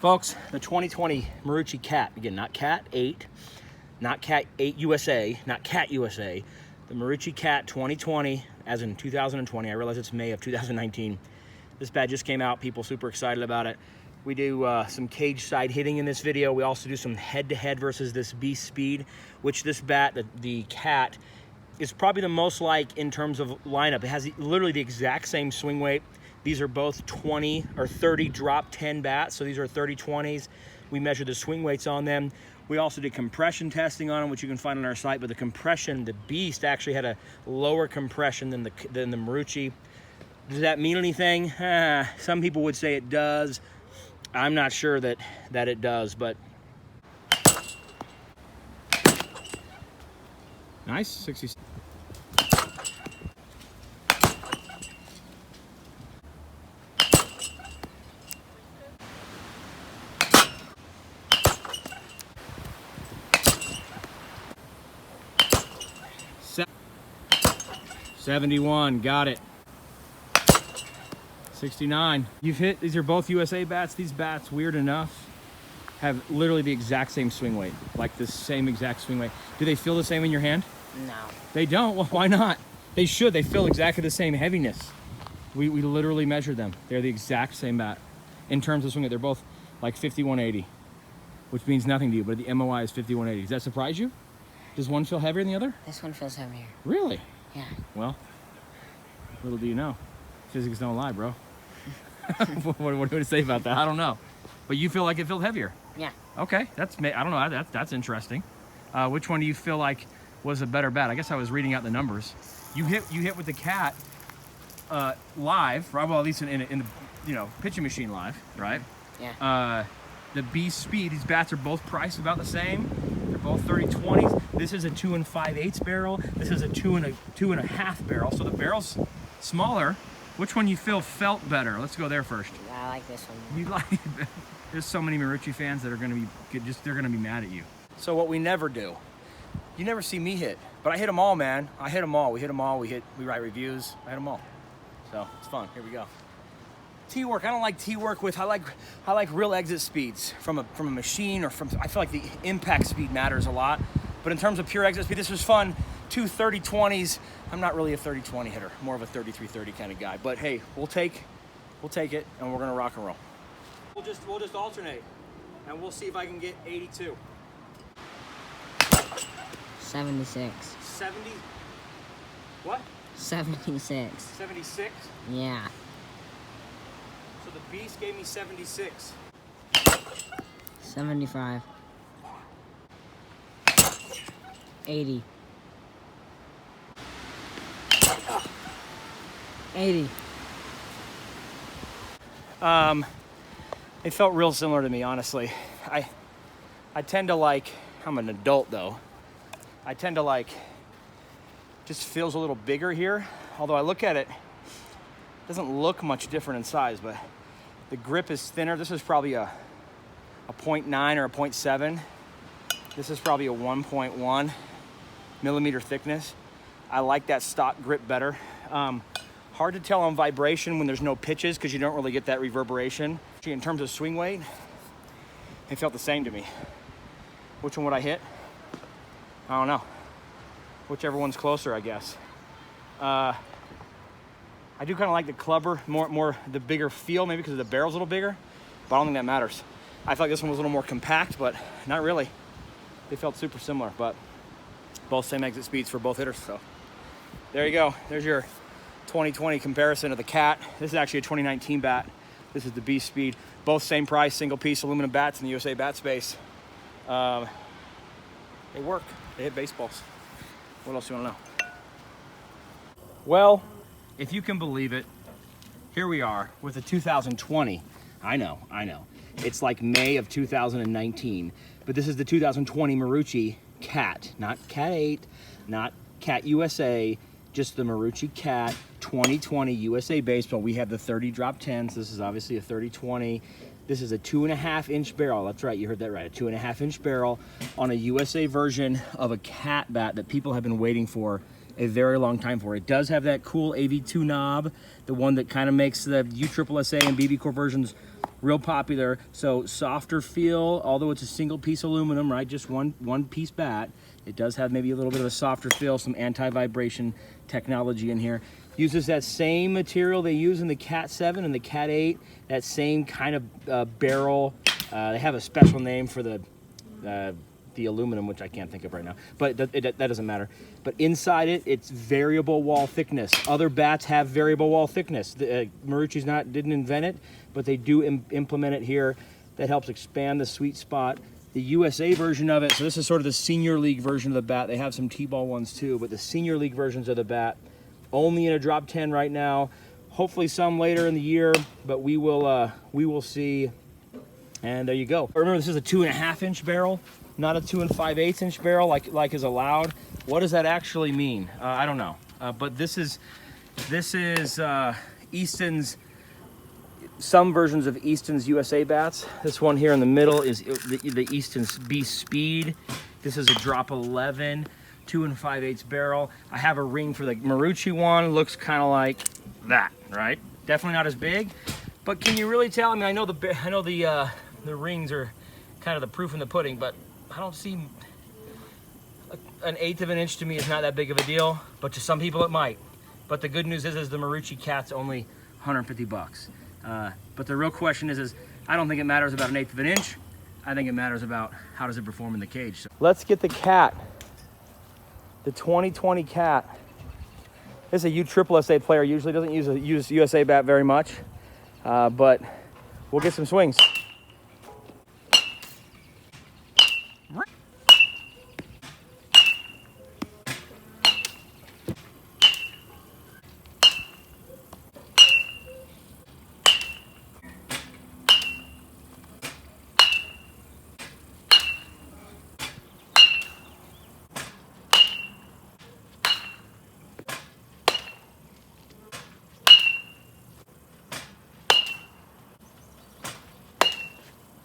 Folks, the 2020 Marucci Cat, again, not Cat 8, not Cat 8 USA, not Cat USA, the Marucci Cat 2020, as in 2020. I realize it's May of 2019. This bat just came out, people super excited about it. We do some cage side hitting in this video. We also do some head-to-head versus this Beast Speed, which this bat, the Cat, is probably the most like in terms of lineup. It has literally the exact same swing weight. These are both 20 or 30 drop 10 bats, so these are 30-20s. We measure the swing weights on them. We also did compression testing on them, which you can find on our site, but the compression, the Beast actually had a lower compression than the Marucci. Does that mean anything? Some people would say it does. I'm not sure that it does, but. Nice, 60. Se 71, got it. 69. You've hit, these are both USA bats. These bats, weird enough, have literally the exact same swing weight, like the same exact swing weight. Do they feel the same in your hand? No. They don't? Well, why not? They should. They feel exactly the same heaviness. We literally measured them. They're the exact same bat. In terms of swing weight, they're both like 5180, which means nothing to you, but the MOI is 5180. Does that surprise you? Does one feel heavier than the other? This one feels heavier. Really? Yeah. Well, little do you know. Physics don't lie, bro. what do you say about that? I don't know. But you feel like it felt heavier? Yeah. Okay, I don't know, that's interesting. Which one do you feel like was a better bat? I guess I was reading out the numbers. You hit with the Cat live, right? Well, at least in the pitching machine live, right? Yeah. The Beast Speed, these bats are both priced about the same. They're both 30-20s. This is a 2 5/8 barrel. This is a 2 1/2 barrel. So the barrel's smaller. Which one you feel felt better? Let's go there first. I like this one. You like? There's so many Marucci fans that are gonna be they're gonna be mad at you. So what we never do, you never see me hit, but I hit them all, man. I hit them all. We hit them all. We write reviews. I hit them all. So it's fun. Here we go. Tee work. I don't like tee work with. I like real exit speeds from a machine or from. I feel like the impact speed matters a lot, but in terms of pure exit speed, this was fun. 2 30-20s. I'm not really a 30-20 hitter, more of a 33-30 kind of guy. But hey, we'll take it, and we're gonna rock and roll. We'll just alternate, and we'll see if I can get 82. 76. 70. What? 76. 76. Yeah. So the Beast gave me 76. 75. 80. 80. It felt real similar to me, honestly. I tend to like, I'm an adult though. I tend to like, just feels a little bigger here. Although I look at it, doesn't look much different in size, but the grip is thinner. This is probably a 0.9 or a 0.7. This is probably a 1.1 millimeter thickness. I like that stock grip better. Hard to tell on vibration when there's no pitches because you don't really get that reverberation. In terms of swing weight, it felt the same to me. Which one would I hit? I don't know. Whichever one's closer, I guess. I do kind of like the clubber, more the bigger feel, maybe because the barrel's a little bigger, but I don't think that matters. I felt like this one was a little more compact, but not really. They felt super similar, but both same exit speeds for both hitters, so. There you go, there's your 2020 comparison of the Cat. This is actually a 2019 bat. This is the Beast Speed. Both same price, single piece aluminum bats in the USA bat space. They work, they hit baseballs. What else do you wanna know? Well, if you can believe it, here we are with the 2020. I know. It's like May of 2019, but this is the 2020 Marucci Cat, not Cat 8, not Cat USA, just the Marucci Cat 2020 USA baseball. We have the 30 drop 10s. This is obviously a 30-20. This is a 2.5-inch barrel. That's right, you heard that right. A 2.5-inch barrel on a USA version of a Cat bat that people have been waiting for a very long time for. It does have that cool AV2 knob, the one that kind of makes the USSSA and BB Corp versions real popular. So softer feel, although it's a single piece aluminum, right? Just one piece bat. It does have maybe a little bit of a softer feel, some anti-vibration technology in here. Uses that same material they use in the Cat 7 and the Cat 8, that same kind of barrel. They have a special name for the aluminum, which I can't think of right now, but that doesn't matter. But inside it, it's variable wall thickness. Other bats have variable wall thickness. Marucci's didn't invent it, but they do implement it here. That helps expand the sweet spot. The USA version of it, so this is sort of the senior league version of the bat. They have some T-ball ones too, but the senior league versions of the bat, only in a drop 10 right now. Hopefully some later in the year, but we will see. And there you go. Remember, this is a 2.5 inch barrel, not a 2 5/8 inch barrel like is allowed. What does that actually mean? I don't know. But this is Easton's. Some versions of Easton's USA bats. This one here in the middle is the Easton's Beast Speed. This is a drop 11, 2 5/8 barrel. I have a ring for the Marucci one. Looks kind of like that, right? Definitely not as big, but can you really tell? I mean, I know the rings are kind of the proof in the pudding, but I don't see an 1/8 of an inch. To me is not that big of a deal, but to some people it might. But the good news is the Marucci Cat's only 150 bucks. But the real question is I don't think it matters about an 1/8 of an inch. I think it matters about how does it perform in the cage. So let's get the Cat, the 2020 Cat. This is a USSSA player. Usually doesn't use USA bat very much, but we'll get some swings.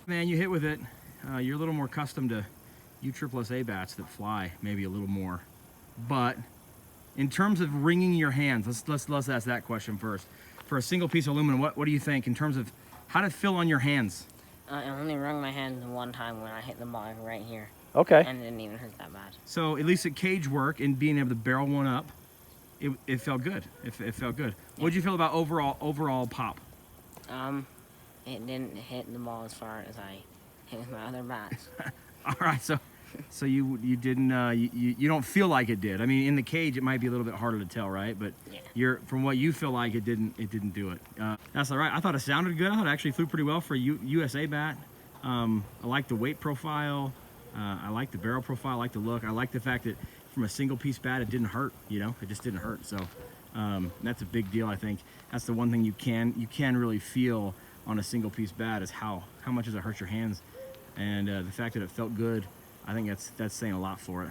Man, you hit with it. You're a little more accustomed to USSSA bats that fly maybe a little more. But in terms of wringing your hands, let's ask that question first. For a single piece of aluminum, what do you think in terms of how did it feel on your hands? I only wrung my hand one time when I hit the ball right here. Okay. And it didn't even hurt that bad. So at least at cage work and being able to barrel one up, it felt good. It felt good. Yeah. What did you feel about overall pop? It didn't hit the ball as far as I hit with my other bats. All right, so you didn't you don't feel like it did. I mean, in the cage it might be a little bit harder to tell, right? But yeah. From what you feel like it didn't do it. That's all right. I thought it sounded good. I thought it actually flew pretty well for a USA bat. I like the weight profile. I like the barrel profile. I like the look. I like the fact that from a single piece bat it didn't hurt. You know, it just didn't hurt. So that's a big deal. I think that's the one thing you can really feel on a single piece bat is how much does it hurt your hands, and the fact that it felt good, I think that's saying a lot for it.